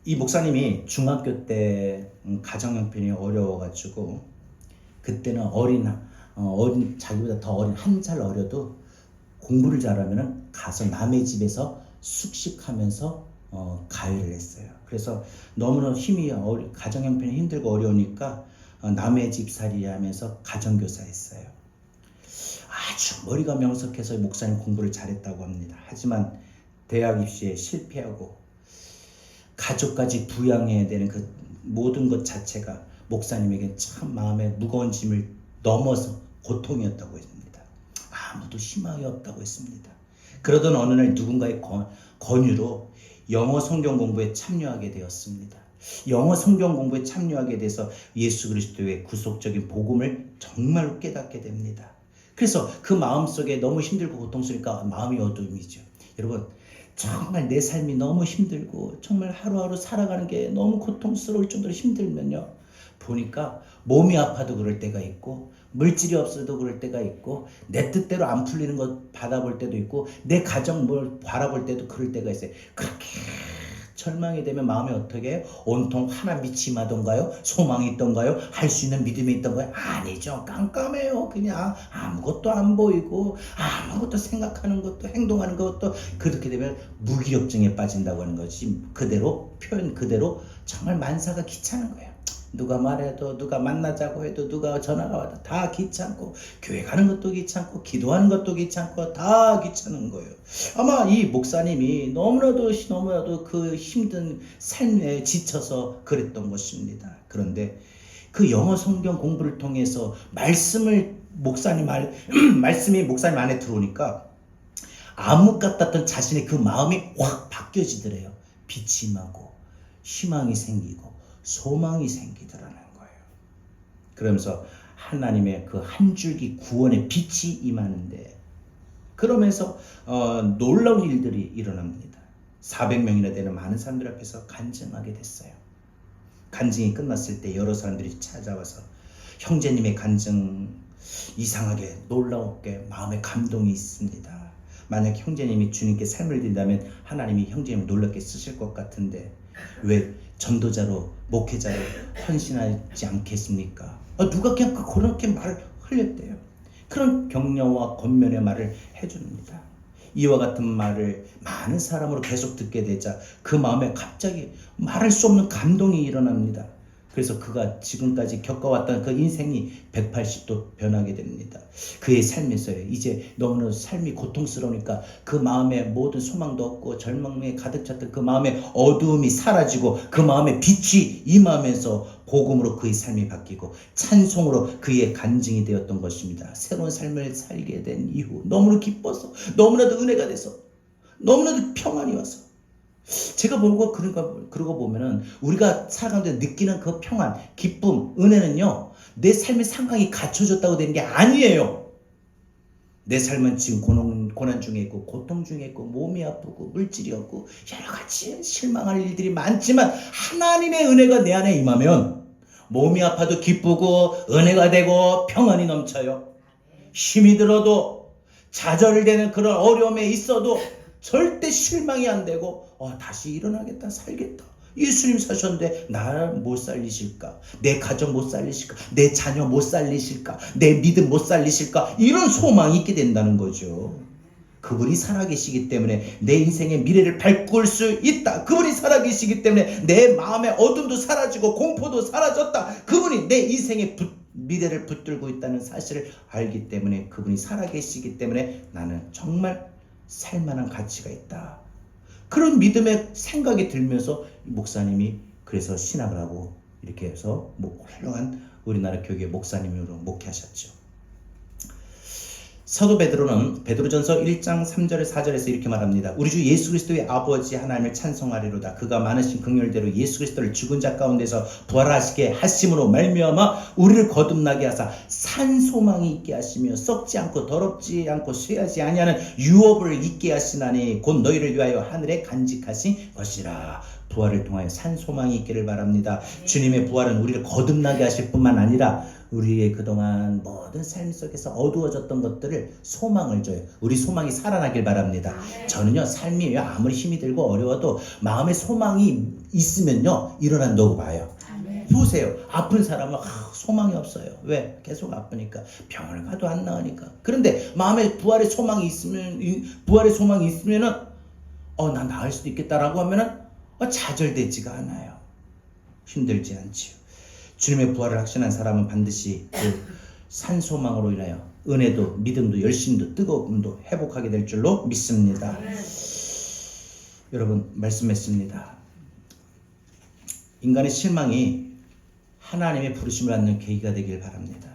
이 목사님이 중학교 때 가정 형편이 어려워가지고, 그때는 어린 자기보다 더 어린 한 살 어려도 공부를 잘하면 가서 남의 집에서 숙식하면서 가해를 했어요. 그래서 너무나 가정 형편이 힘들고 어려우니까 남의 집 살이하면서 가정교사 했어요. 아주 머리가 명석해서 목사님 공부를 잘했다고 합니다. 하지만 대학 입시에 실패하고 가족까지 부양해야 되는 그 모든 것 자체가 목사님에게 참 마음에 무거운 짐을 넘어서 고통이었다고 했습니다. 아무도 희망이 없다고 했습니다. 그러던 어느 날 누군가의 권유로 영어 성경 공부에 참여하게 되었습니다. 영어 성경 공부에 참여하게 돼서 예수 그리스도의 구속적인 복음을 정말로 깨닫게 됩니다. 그래서 그 마음속에 너무 힘들고 고통스러우니까 마음이 어두움이죠. 여러분, 정말 내 삶이 너무 힘들고 정말 하루하루 살아가는 게 너무 고통스러울 정도로 힘들면요, 보니까 몸이 아파도 그럴 때가 있고 물질이 없어도 그럴 때가 있고 내 뜻대로 안 풀리는 것 받아볼 때도 있고 내 가정 뭘 바라볼 때도 그럴 때가 있어요. 그렇게 절망이 되면 마음이 어떻게 해요? 온통 하나 빛이 임하던가요? 소망이 있던가요? 할 수 있는 믿음이 있던가요? 아니죠. 깜깜해요. 그냥 아무것도 안 보이고 아무것도 생각하는 것도 행동하는 것도, 그렇게 되면 무기력증에 빠진다고 하는 것이 그대로, 표현 그대로 정말 만사가 귀찮은 거예요. 누가 말해도, 누가 만나자고 해도, 누가 전화가 와도 다 귀찮고, 교회 가는 것도 귀찮고, 기도하는 것도 귀찮고, 다 귀찮은 거예요. 아마 이 목사님이 너무나도 그 힘든 삶에 지쳐서 그랬던 것입니다. 그런데 그 영어 성경 공부를 통해서 말씀이 목사님 안에 들어오니까 암흑 같았던 자신의 그 마음이 확 바뀌어지더래요. 빛이 임하고 희망이 생기고 소망이 생기더라는 거예요. 그러면서 하나님의 그 한 줄기 구원의 빛이 임하는데, 그러면서 놀라운 일들이 일어납니다. 400명이나 되는 많은 사람들 앞에서 간증하게 됐어요. 간증이 끝났을 때 여러 사람들이 찾아와서 형제님의 간증 이상하게 놀라웠게 마음에 감동이 있습니다. 만약 형제님이 주님께 삶을 드린다면 하나님이 형제님을 놀랍게 쓰실 것 같은데 왜 전도자로 목회자로 헌신하지 않겠습니까? 누가 그냥 그렇게 말을 흘렸대요. 그런 격려와 권면의 말을 해줍니다. 이와 같은 말을 많은 사람으로 계속 듣게 되자 그 마음에 갑자기 말할 수 없는 감동이 일어납니다. 그래서 그가 지금까지 겪어왔던 그 인생이 180도 변하게 됩니다. 그의 삶에서요, 이제 너무나 삶이 고통스러우니까 그 마음에 모든 소망도 없고 절망에 가득 찼던 그 마음의 어두움이 사라지고 그 마음에 빛이 임하면서 복음으로 그의 삶이 바뀌고 찬송으로 그의 간증이 되었던 것입니다. 새로운 삶을 살게 된 이후 너무나 기뻐서, 너무나도 은혜가 돼서, 너무나도 평안이 와서, 제가 보고 그러고 보면은 우리가 살아가는데 느끼는 그 평안, 기쁨, 은혜는요, 내 삶의 상황이 갖춰졌다고 되는 게 아니에요. 내 삶은 지금 고난 중에 있고 고통 중에 있고 몸이 아프고 물질이 없고 여러 가지 실망할 일들이 많지만 하나님의 은혜가 내 안에 임하면 몸이 아파도 기쁘고 은혜가 되고 평안이 넘쳐요. 힘이 들어도 좌절되는 그런 어려움에 있어도 절대 실망이 안 되고 다시 일어나겠다, 살겠다. 예수님 사셨는데 나를 못 살리실까? 내 가정 못 살리실까? 내 자녀 못 살리실까? 내 믿음 못 살리실까? 이런 소망이 있게 된다는 거죠. 그분이 살아계시기 때문에 내 인생의 미래를 바꿀 수 있다. 그분이 살아계시기 때문에 내 마음의 어둠도 사라지고 공포도 사라졌다. 그분이 내 인생의 미래를 붙들고 있다는 사실을 알기 때문에, 그분이 살아계시기 때문에 나는 정말 살만한 가치가 있다. 그런 믿음의 생각이 들면서 목사님이 그래서 신학을 하고 이렇게 해서 훌륭한 우리나라 교회 목사님으로 목회하셨죠. 사도 베드로는 베드로전서 1장 3절에 4절에서 이렇게 말합니다. 우리 주 예수 그리스도의 아버지 하나님을 찬송하리로다. 그가 많으신 긍휼대로 예수 그리스도를 죽은 자 가운데서 부활하시게 하심으로 말미암아 우리를 거듭나게 하사 산 소망이 있게 하시며 썩지 않고 더럽지 않고 쇠하지 아니하는 유업을 있게 하시나니 곧 너희를 위하여 하늘에 간직하신 것이라. 부활을 통하여 산 소망이 있기를 바랍니다. 주님의 부활은 우리를 거듭나게 하실 뿐만 아니라 우리의 그동안 모든 삶 속에서 어두워졌던 것들을 소망을 줘요. 우리 소망이 살아나길 바랍니다. 저는요, 삶이 아무리 힘이 들고 어려워도 마음에 소망이 있으면요 일어난다고 봐요. 보세요. 아픈 사람은 소망이 없어요. 왜? 계속 아프니까. 병원을 가도 안 나으니까. 그런데 마음에 부활의 소망이 있으면은 난 나을 수도 있겠다라고 하면은 좌절되지가 않아요. 힘들지 않지요. 주님의 부활을 확신한 사람은 반드시 그 산소망으로 인하여 은혜도 믿음도 열심도 뜨거움도 회복하게 될 줄로 믿습니다. 여러분 말씀했습니다. 인간의 실망이 하나님의 부르심을 받는 계기가 되길 바랍니다.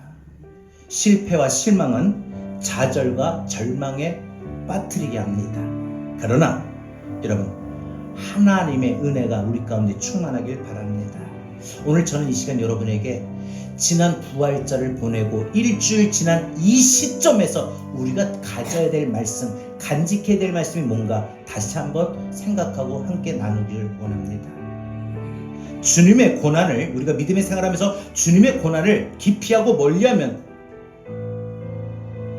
실패와 실망은 좌절과 절망에 빠뜨리게 합니다. 그러나 여러분 하나님의 은혜가 우리 가운데 충만하길 바랍니다. 오늘 저는 이 시간 여러분에게 지난 부활절을 보내고 일주일 지난 이 시점에서 우리가 가져야 될 말씀, 간직해야 될 말씀이 뭔가 다시 한번 생각하고 함께 나누기를 원합니다. 주님의 고난을, 우리가 믿음의 생활하면서 주님의 고난을 기피하고 멀리하면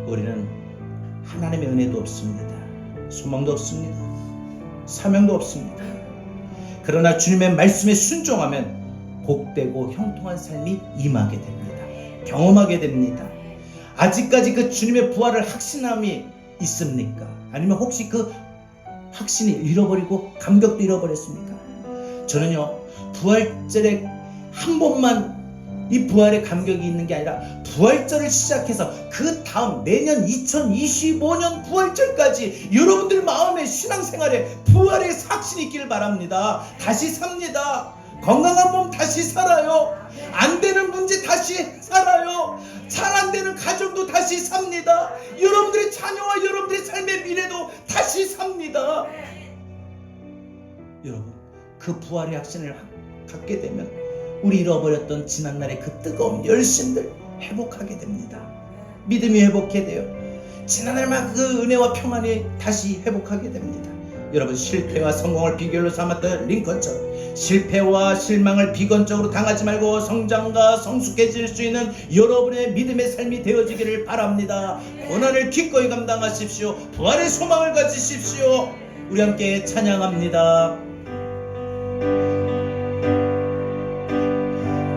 우리는 하나님의 은혜도 없습니다. 소망도 없습니다. 사명도 없습니다. 그러나 주님의 말씀에 순종하면 복되고 형통한 삶이 임하게 됩니다. 경험하게 됩니다. 아직까지 그 주님의 부활을 확신함이 있습니까? 아니면 혹시 그 확신이 잃어버리고 감격도 잃어버렸습니까? 저는요, 부활절에 한 번만 이 부활의 감격이 있는 게 아니라 부활절을 시작해서 그 다음 내년 2025년 부활절까지 여러분들 마음의 신앙생활에 부활의 확신이 있기를 바랍니다. 다시 삽니다. 건강한 몸 다시 살아요. 안 되는 문제 다시 살아요. 잘 안 되는 가정도 다시 삽니다. 여러분들의 자녀와 여러분들의 삶의 미래도 다시 삽니다. 여러분, 그 부활의 확신을 갖게 되면 우리 잃어버렸던 지난날의 그 뜨거운 열심들 회복하게 됩니다. 믿음이 회복해 돼요. 지난날만 그 은혜와 평안이 다시 회복하게 됩니다. 여러분, 실패와 성공을 비결로 삼았던 링컨처럼 실패와 실망을 비관적으로 당하지 말고 성장과 성숙해질 수 있는 여러분의 믿음의 삶이 되어지기를 바랍니다. 고난을 기꺼이 감당하십시오. 부활의 소망을 가지십시오. 우리 함께 찬양합니다.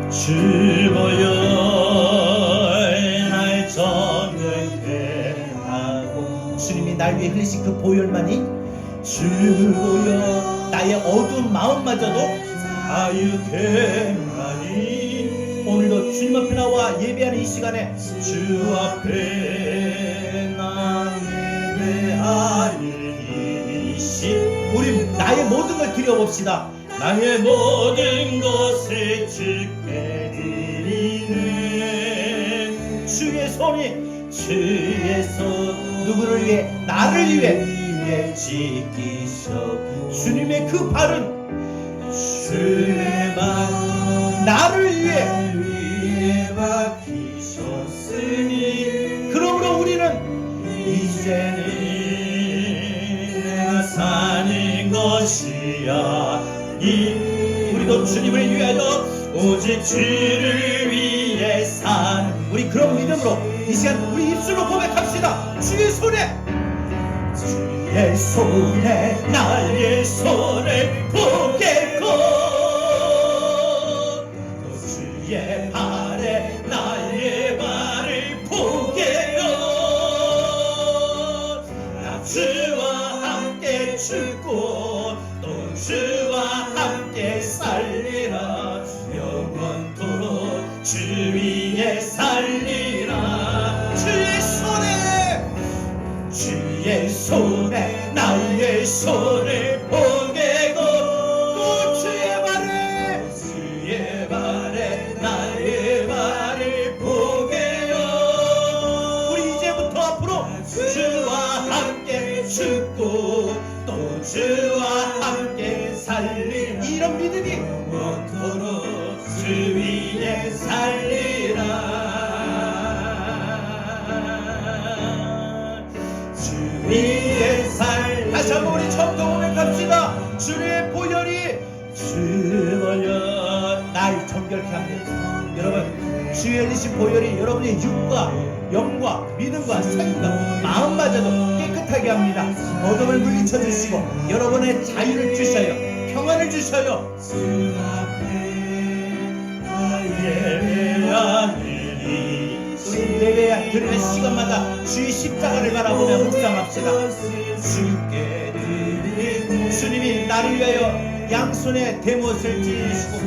주보여 날 정결케 하고, 주님이 날 위해 흘리신 그 보혈만이 주보여 나의 어두운 마음마저도 아유케 하니, 오늘도 주님 앞에 나와 예배하는 이 시간에 주 앞에 나 예배하는 이 시, 우리 나의 모든 걸 드려봅시다. 나의 모든 것을 주께 드리네. 주의 손이, 주의 손 누구를 위해? 나를 위해 지키셔. 주님의 그 발은, 주의 발 나를 위해 박히셨으니, 그러므로 우리는 이제는 내가 사는 것이야. 우리도 주님을 위하여 오직 주를 위해 산, 우리 그런 믿음으로 이 시간 우리 입술로 고백합시다. 주의 손에, 주의 손에 나의 손을 보겠고, 또 주의 발에 나의 발을 보게요. 나 주와 함께 죽고 또 주와 함께 살리라. 영원토록 주 위에 살리라. 주의 손에 나의 손을 주와 함께 죽고 또 주와 함께 살리라. 이런 믿음이 영원토록 주 위에 살리라. 주 위에 살. 다시 한번 우리 처음부터 고백합시다. 주의 보혈이 날 정결케 합니다. 여러분, 주의 흘리신 보혈이 여러분의 육과 영과 믿음과 생각 마음마저도 깨끗하게 합니다. 어둠을 물리쳐 주시고 여러분의 자유를 주셔요. 평안을 주셔요. 주 앞에 예배하니. 우리 예배 드리는 시간마다 주의 십자가를 바라보며 묵상합시다. 주께 드리고 주님이 나를 위하여 양손에 대못을 찔리시고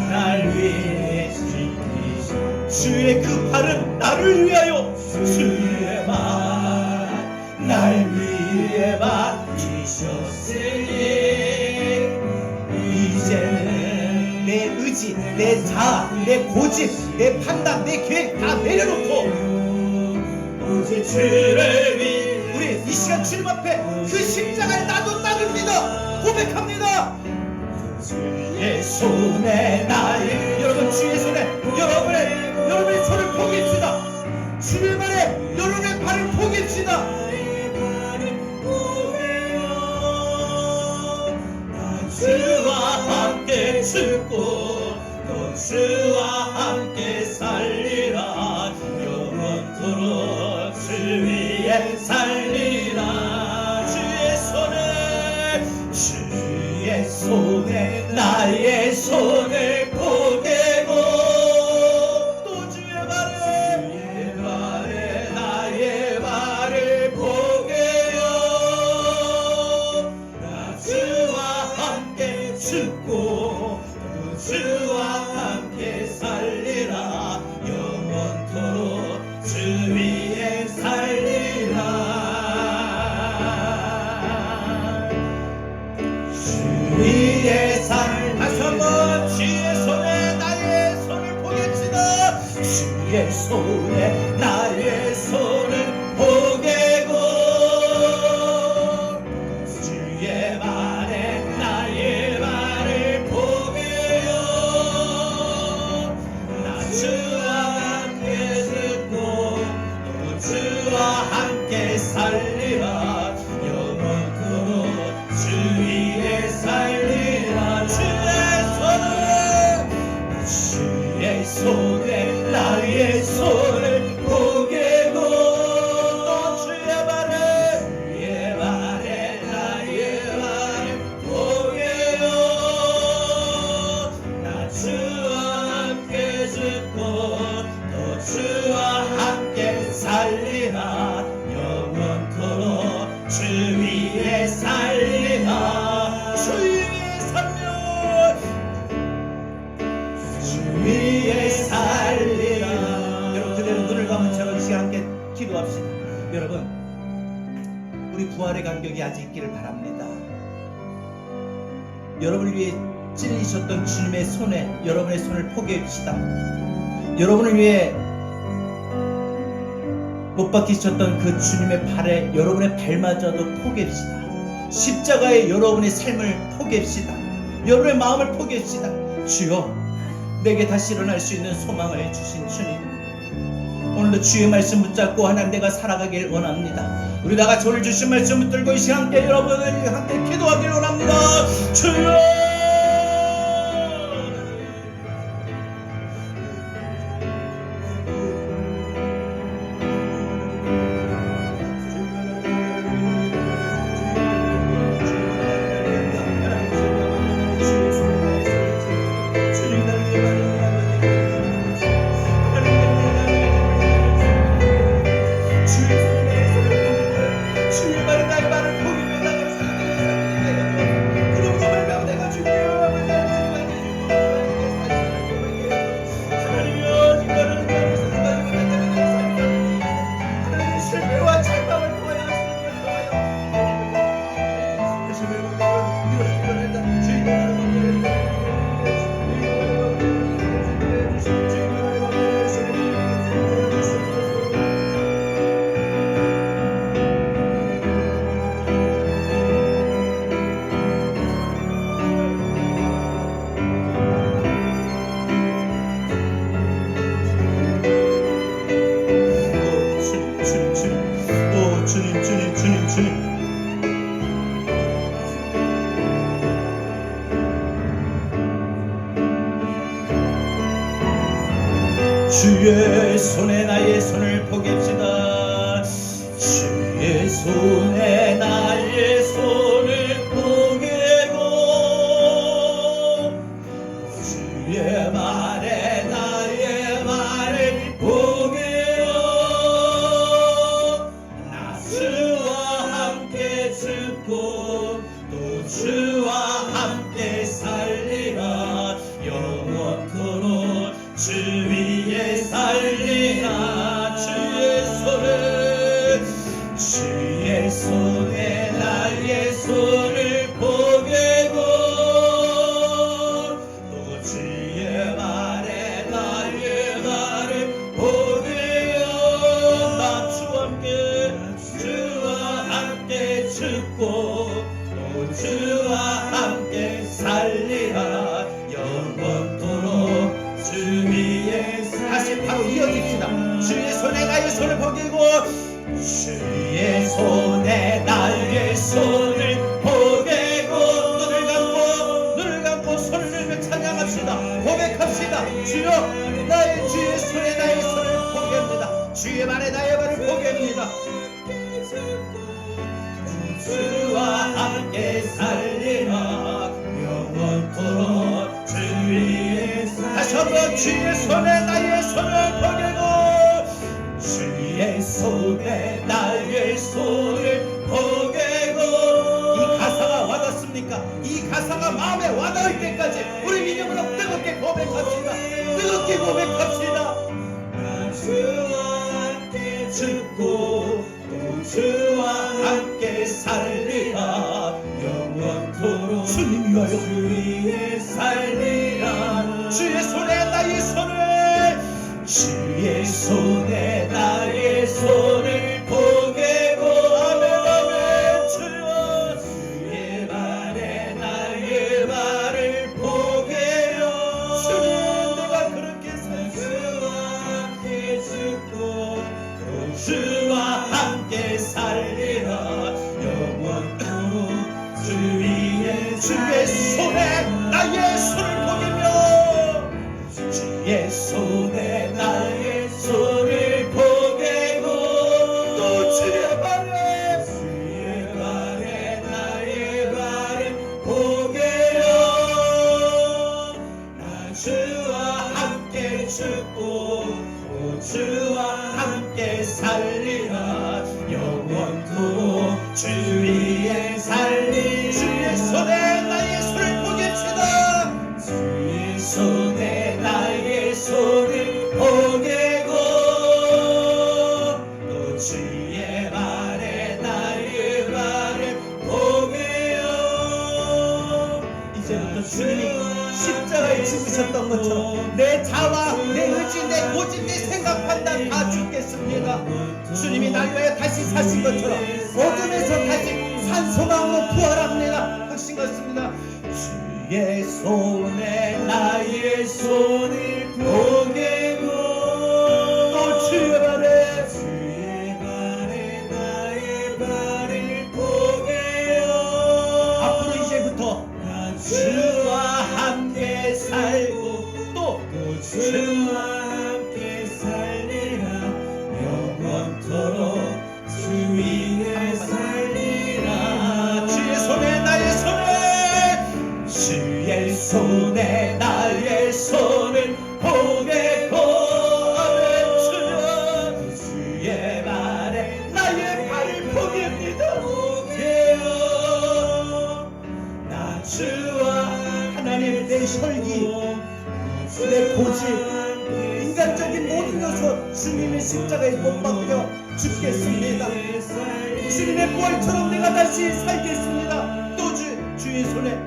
날 위해 지키시고 주의 그 발은 나를 위하여 주의 발 날 위해 받으셨으니 이제는 내 의지, 내 자아, 내 고집, 내 판단, 내 계획 다 내려놓고 오직 주를 위해 우리 이 시간 주님 앞에 그 십자가에 나도 나를 믿어 고백합니다. 주의 손에 나의 여러분 주의 손에 여러분의 손을 포기합시다. 주의 발에 여러분의 발을 포기합시다. 주와 함께 죽고 또 주와 함께 살리라. 영원토록 주 위에 살리라. 주의 손에 나의 손을 포개고 또 주의 발에 나의 발을 포개요. 나 주와 함께 죽고 또 주와 함께 살리라. 영원토록 주 위에 살리라. 주의 살 다시 한번 주의 손에 나의 손을 포개치다. 주의 손에 나의 손을 포개고 주의 발에 나의 발을 포개요. 나 주와 함께 죽고 또 주와 함께 살리라. 영원토록 주 위에 살리라. 주의 손에 나의 손을 포개고 또 주의 발에 나의 발을 포개요. 나 주와 함께 죽고 또 주와 함께 살리라. 영원토록 주 위에 살리라. 주 위에 살며 주 위에 살리라. 여러분 그대로 눈을 감은 채로 이 시간 함께 기도합시다. 여러분 우리 부활의 간격이 아직 있기를 바랍니다. 여러분을 위해 찔리셨던 주님의 손에 여러분의 손을 포개합시다. 여러분을 위해 못 박히셨던 그 주님의 발에 여러분의 발마저도 포개합시다. 십자가에 여러분의 삶을 포개합시다. 여러분의 마음을 포개합시다. 주여 내게 다시 일어날 수 있는 소망을 주신 주님, 오늘도 주의 말씀 붙잡고 하나님 내가 살아가길 원합니다. 우리 다같이 오늘 주신 말씀 붙들고 이 시간 함께 여러분을 함께 기도하길 원합니다. 주여 주의 발에 나의 발을 포기며 나를 살리게 하소서. 손에 나의 손을 포개고 주의 말에 나의 말을 포개어 나 주와 함께 죽고 또 주와 함께 살리라 영원토록 주 위에 살리라 주의 손에 나의 손을 포개고 또 주의 말에 나의 말을 포개어 나 주와 함께 죽고 또 주와 함께 살리라 영원토록 주 위에 다시 바로 이어집시다. 주의 손에 나의 손을 포개고 주의 손에 나의 손을 포개고 눈을 감고 손을 들며 찬양합시다. 고백합시다. 주여 나의 주의 손에 나의 손을 포개합니다. 주의 말에 나의 말을 포개합니다. 주와 함께 살리라 영원토록 주 위에 다시 한번 주의 손에 나의 손을 포개고 주의 손에 나의 손을 포개고 이 가사가 와닿습니까? 이 가사가 마음에 와닿을 때까지 우리 믿음으로 뜨겁게 고백합시다. 뜨겁게 고백합시다. 주와 함께 죽고 또 주와 함께 살리라 영원토록 주님 위하여 주 위에 살리라 주의 손에 나의 손을 주의 손에 나의 손을 포개고 아멘 아멘 주여 주의 말에 나의 말을 포개어 주님 내가 그렇게 주와 함께 죽고 또 주와 함께 살리라 영원토록 주 위에 주의 손에 나의 손을 포개며 주의 손에 나의 손을 포개고 또 주의 말에 나의 말을 포개어 나 주와 함께 죽고 또 주와 함께 살리라 영원토록 주 위에 살리 주의 손에 나의 손을 포개치다 주의 손에 나의 손을 포개고 또 주의 말에 나의 말을 포개어 이제부터 주님이 십자가에 죽으셨던 것처럼 내 자와 내 의지 내 고집 내 생각 판단 다 죽겠습니다. 주님이 날 위하여 다시 사신 것처럼 어둠에서 다시 산소망으로 부활합니다. 확신 같습니다. 주의 손에 나의 손을 포개고 또 주의 발에 나의 발을 포개어 앞으로 이제부터 주와 함께 살고 또 주와 함께 살리라 영원토록 주 위에 살리라 주의 손에 나의 손을 주의 손에 나의 손을 포개고 아멘 주여 주의 말에 나의 발을 포개합니다 포개어 나 주와 하나님 내 혈기 내 고집 인간적인 모든 요소 주님의 십자가에 못 박혀 죽겠습니다. 주님의 부활처럼 내가 다시 살겠습니다. 또 주의 손에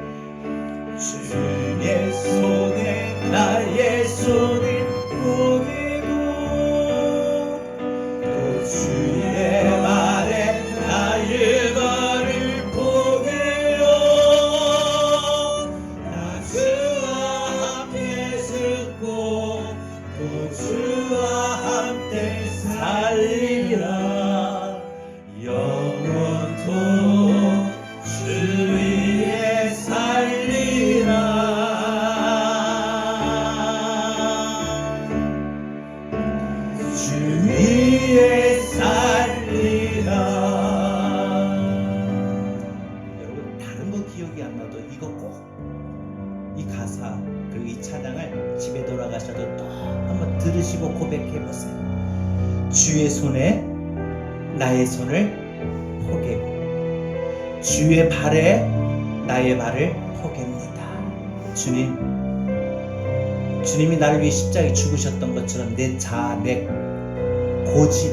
나의 손을 포개고 또 주의 말에 나의 말을 포개어 나 주와 함께 죽고 또 주와 함께 살리라 영원토록 주 위에 살리라 주 위에 살리라 들으시고 고백해 보세요. 주의 손에 나의 손을 포개고 주의 발에 나의 발을 포갭니다. 주님이 나를 위해 십자가에 죽으셨던 것처럼 내 자아, 내 고집,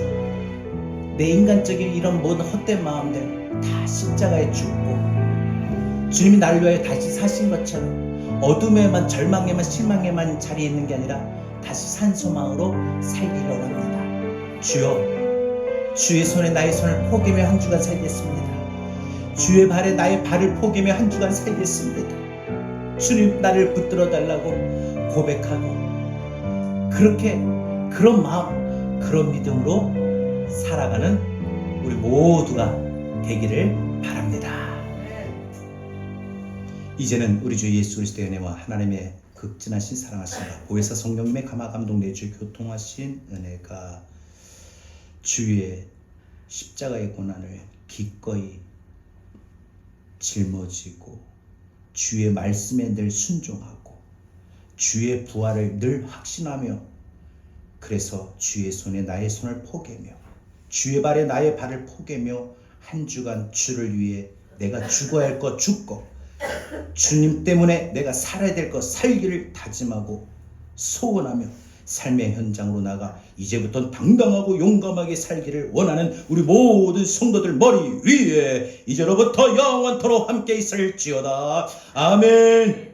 내 인간적인 이런 모든 헛된 마음들 다 십자가에 죽고 주님이 나를 위하여 다시 사신 것처럼 어둠에만, 절망에만, 실망에만 자리에 있는 게 아니라 다시 산소망으로 살기를 원합니다. 주여, 주의 손에 나의 손을 포개며 한 주간 살겠습니다. 주의 발에 나의 발을 포개며 한 주간 살겠습니다. 주님, 나를 붙들어 달라고 고백하고 그렇게 그런 마음, 그런 믿음으로 살아가는 우리 모두가 되기를 바랍니다. 이제는 우리 주 예수 그리스도의 은혜와 하나님의 극진하신 사랑하심과 보혜사 성령님의 감화 감동 내주 교통하신 은혜가 주의 십자가의 고난을 기꺼이 짊어지고 주의 말씀에 늘 순종하고 주의 부활을 늘 확신하며 그래서 주의 손에 나의 손을 포개며 주의 발에 나의 발을 포개며 한 주간 주를 위해 내가 죽어야 할 것 죽고 주님 때문에 내가 살아야 될 것 살기를 다짐하고 소원하며 삶의 현장으로 나가 이제부터 당당하고 용감하게 살기를 원하는 우리 모든 성도들 머리 위에 이제로부터 영원토록 함께 있을지어다. 아멘.